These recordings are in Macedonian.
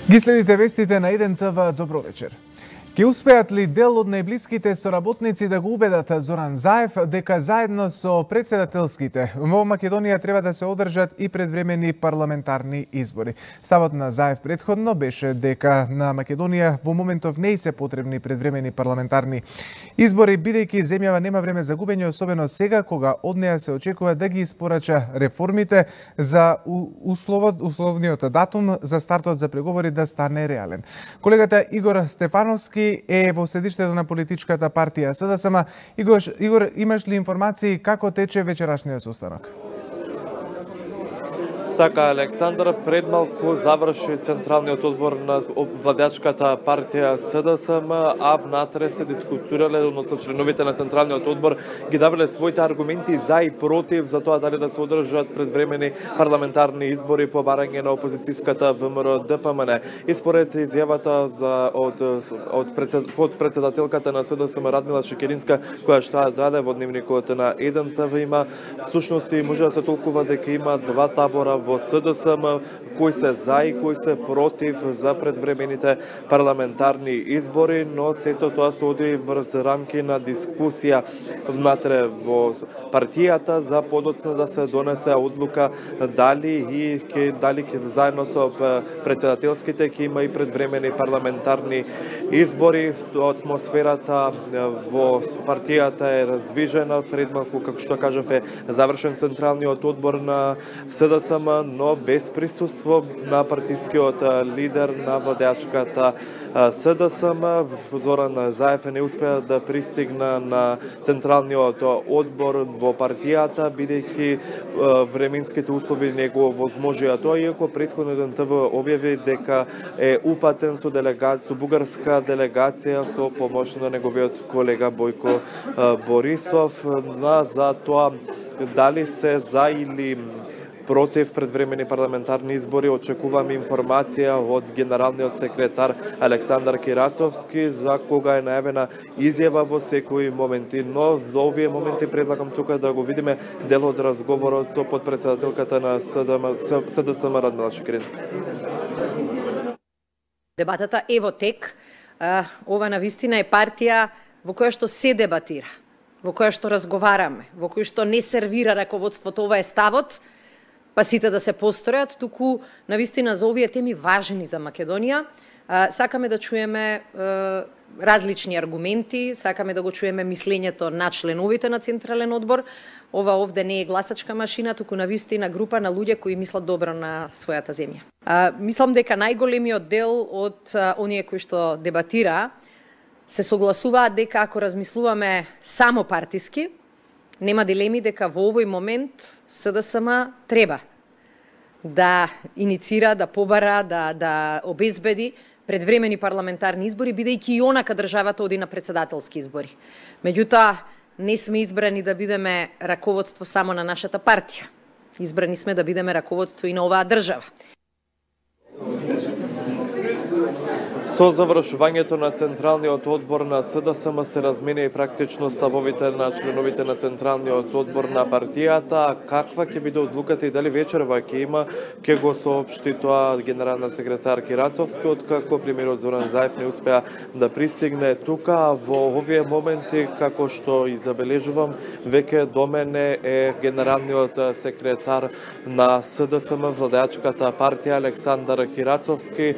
Ги следите вестите на 1 ТВ. Добро вечер. Ке успеат ли дел од најблиските соработници да го убедат Зоран Заев дека заедно со председателските во Македонија треба да се одржат и предвремени парламентарни избори? Ставот на Заев претходно беше дека на Македонија во моментов не се потребни предвремени парламентарни избори, бидејќи земјава нема време за губење, особено сега кога од неа се очекува да ги испорача реформите за условниот датум за стартот за преговори да стане реален. Колегата Игор Стефановски е во седиштето на политичката партија СДСМ. Игор, имаш ли информации како тече вечерашниот состанок? Така, Александар, предмалку заврши Централниот одбор на владеачката партија СДСМ, а внатре се дискутирале, односно членовите на Централниот одбор ги давале своите аргументи за и против за тоа дали да се одржат предвремени парламентарни избори по барање на опозицијската ВМРО ДПМН. И според изјавата од председателката на СДСМ Радмила Шекеринска, која што даде во дневникот на 1 ТВ, има всушност и може да се толкува дека има два табора во СДСМ, кои се за и кои се против за предвремените парламентарни избори, но сето тоа се оди врз рамки на дискусија внатре во партијата за подоцна да се донесе одлука дали заедно со председателските ќе има и предвремени парламентарни избори. Атмосферата во партијата е раздвижена, предмалку, како што кажав, е завршен Централниот одбор на СДСМ, но без присуство на партискиот лидер на владеачката СДСМ. Зоран Заев не успеа да пристигна на Централниот одбор во партијата, бидејќи временските услови не го возможија тоа, иако претходно 1 ТВ објави дека е упатен со бугарска делегација со помош на неговиот колега Бојко Борисов. За тоа дали се за или против предвремени парламентарни избори, очекуваме информација од генералниот секретар Александар Кирацовски, за кога е најавена изјава во секои моменти. Но за овие моменти предлагам тука да го видиме дел од разговорот со подпредседателката на СДСМ Радмила Шекеринска. Дебатата е во тек. Ова навистина е партија во која што се дебатира, во која што разговараме, во која што не сервира раководството, ова е ставот, па сите да се постројат, туку навистина за овие теми важни за Македонија. Сакаме да чуеме различни аргументи, сакаме да го чуеме мислењето на членовите на Централен одбор. Ова овде не е гласачка машина, туку навистина група на луѓе кои мислат добро на својата земја. Мислам дека најголемиот дел од оние кои што дебатира се согласуваат дека ако размислуваме само партиски, нема дилеми дека во овој момент СДСМ треба да иницира, да побара, да обезбеди предвремени парламентарни избори, бидејќи и онака државата оди на председателски избори. Меѓутоа, не сме избрани да бидеме раководство само на нашата партија. Избрани сме да бидеме раководство и на оваа држава. Со завршувањето на Централниот одбор на СДСМ се разменија и практично ставовите на членовите на Централниот одбор на партијата. Каква ќе биде одлуката и дали вечерва ќе има, ќе го соопшти тоа генерална секретар Кирацовски, откако премиерот Зоран Заев не успеа да пристигне тука. Во овие моменти, како што и забележувам, веќе до мене е генералниот секретар на СДСМ, владеачката партија Александар Кирацовски.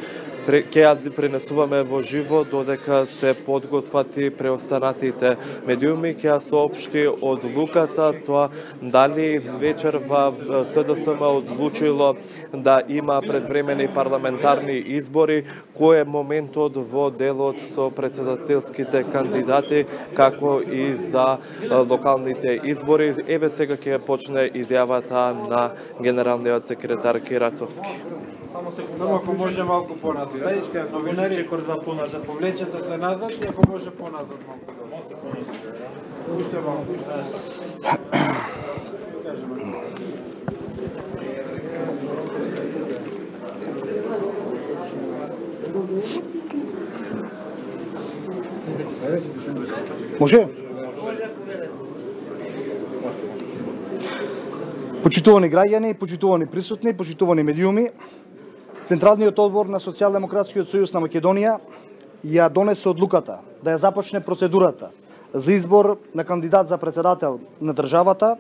Ќе ја пренесуваме во живо додека се подготват и преостанатите медиуми. Ќе ја соопшти одлуката тоа дали вечерва СДСМ одлучило да има предвремени парламентарни избори, кој е моментот во делот со председателските кандидати, како и за локалните избори. Еве сега ќе почне изјавата на генералниот секретар Кирацовски. Само ако може малку поназад. Да искам новинари, чекор за поназад. Повлечете се назад и ако може поназад малку. Уште малку, уште. Може? Почитувани граѓани, почитувани присутни, почитувани медиуми, Централниот одбор на Социјалдемократскиот сојуз на Македонија ја донесе одлуката да ја започне процедурата за избор на кандидат за председател на државата,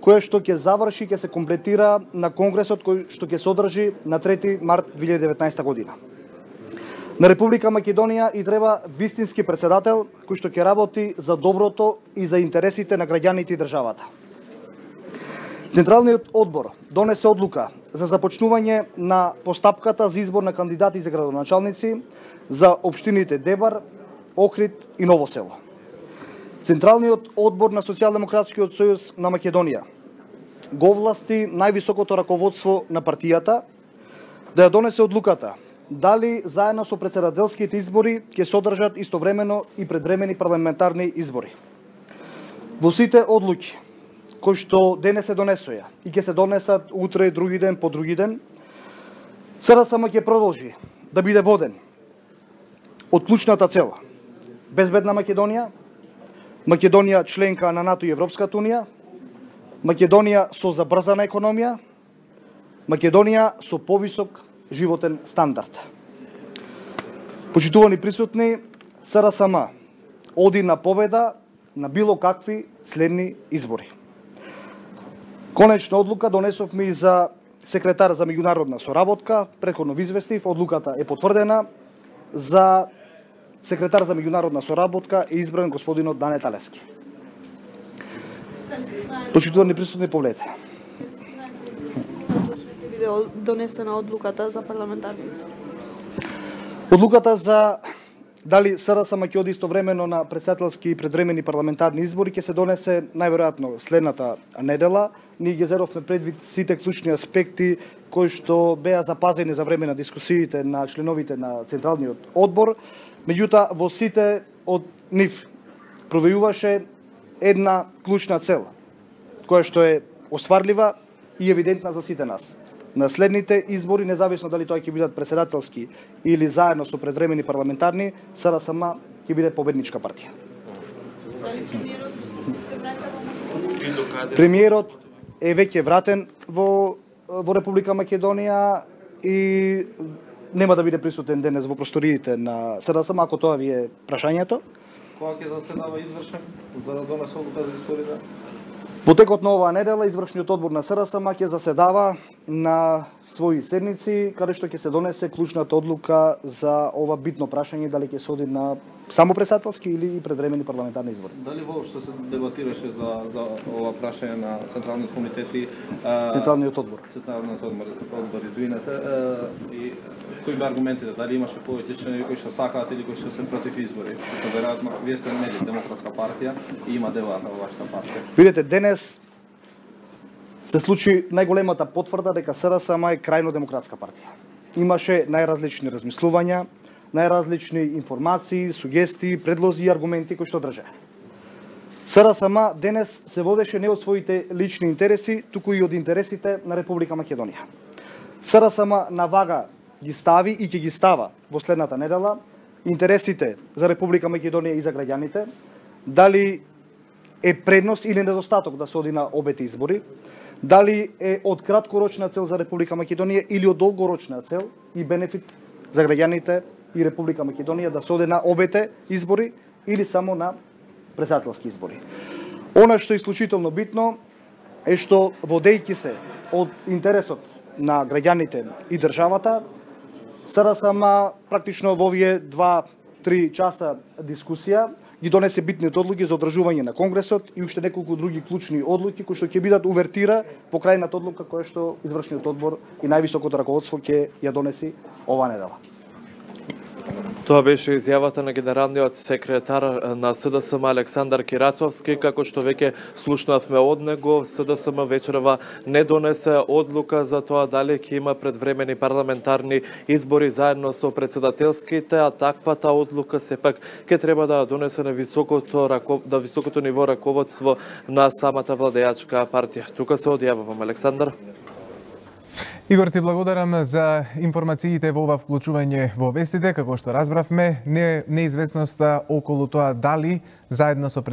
која што ќе заврши, ќе се комплетира на конгресот кој што ќе се одржи на 3 март 2019 година. На Република Македонија и треба вистински председател кој што ќе работи за доброто и за интересите на граѓаните и државата. Централниот одбор донесе одлука за започнување на постапката за избор на кандидати за градоначалници за општините Дебар, Охрид и Ново село. Централниот одбор на Социјалдемократскиот сојуз на Македонија го овласти највисокото раководство на партијата да ја донесе одлуката дали заедно со претседателските избори ќе се одржат истовремено и предвремени парламентарни избори. Во сите одлуки кои што денес се донесоја и ќе се донесат утре, други ден, по други ден, СРСМ ќе продолжи да биде воден од клучната цел безбедна Македонија, Македонија членка на НАТО и Европската унија, Македонија со забрзана економија, Македонија со повисок животен стандард. Почитувани присутни, СРСМ оди на победа на било какви следни избори. Конечна одлука донесовме и за секретар за меѓународна соработка, претходно ви известив, одлуката е потврдена, за секретар за меѓународна соработка е избран господинот Дане Талевски. Почитувани присутни, погледете. Ќе биде донесена одлуката за парламентарни избори? Одлуката за дали СРСМ ќе оди истовремено на претседателски и предвремени парламентарни избори ќе се донесе најверојатно следната недела. Ние ги зедовме предвид сите клучни аспекти кои што беа запазени за време на дискусиите на членовите на Централниот одбор. Меѓутоа, во сите од нив провејуваше една клучна цел, која што е остварлива и евидентна за сите нас. На следните избори, независно дали тоа ќе бидат претседателски или заедно со предвремени парламентарни, СРСМ ќе биде победничка партија. Премиерот е веќе вратен во Република Македонија и нема да биде присутен денес во просториите на СРСМ, ако тоа ви е прашањето. Кога ќе заседава извршен за да донесе одлука за изборите? Во текот на оваа недела извршниот одбор на СРСМ ќе заседава на своји седници, каде што ќе се донесе клучната одлука за ова битно прашање дали ќе се оди на само претседателски или предвремени парламентарни избори. Дали воопшто се дебатираше за ова прашање на Централниот комитет и Централниот одбор? Централниот одбор, извинете, и кои беа аргументите, дали имаше повеќе членови кои што сакаат или кои што се против избори? Што веројатно вие сте демократска партија и има дебата во вашата партија. Видете, денес се случи најголемата потврда дека СРСМ е крајно демократска партија. Имаше најразлични размислувања, најразлични информации, сугестии, предлози и аргументи кои што држе. СРСМ денес се водеше не од своите лични интереси, туку и од интересите на Република Македонија. СРСМ на вага ги стави и ќе ги става во следната недела интересите за Република Македонија и за граѓаните, дали е предност или недостаток да се оди на обете избори, дали е од краткорочна цел за Република Македонија или од долгорочна цел и бенефит за граѓаните и Република Македонија да се оди на обете избори или само на претседателски избори. Она што е исклучително битно е што водејќи се од интересот на граѓаните и државата, СРСМ практично во овие 2-3 часа дискусија ги донесе битните одлуки за одржување на Конгресот и уште неколку други клучни одлуки кои што ќе бидат увертира во крајната одлука која што извршниот одбор и највисокото раководство ќе ја донеси оваа недела. Тоа беше изјавата на генералниот секретар на СДСМ Александар Кирацовски, како што веќе слушнавме од него. СДСМ вечерва не донесе одлука за тоа дали ќе има предвремени парламентарни избори заедно со претседателските, а таквата одлука сепак ќе треба да донесе на високото ниво раководство на самата владеачка партија. Тука се одјавувам, Александар. Игор, ти благодарам за информациите во ова вклучување во вестите. Како што разбравме, неизвестноста околу тоа дали заедно со